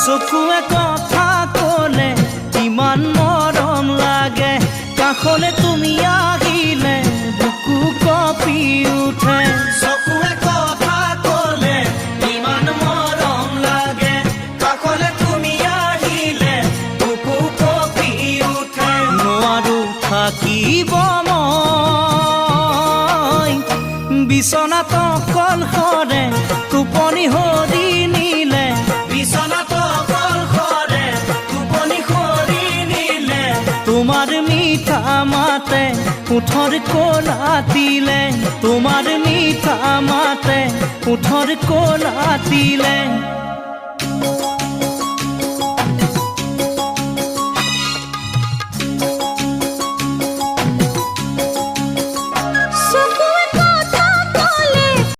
চকুৱে কথা ক'লে ইমান মৰম লাগে, কাষলে তুমি আহিলে বুকু কঁপি উঠে। চকুৱে কথা ক'লে ইমান মৰম লাগে, কাষলে তুমি আহিলে বুকু কঁপি উঠে। নোৱাৰো থাকিব মই বিচনাত অকলশৰে, টোপনি সৰি নিলে বিচনাত অকলশৰে, টোপনি সৰি নিলে তোমাৰ মিঠা মাতে ওঠৰ কলাতিলে, তোমাৰ মিঠা মাতে ওঠৰ কলাতিলে।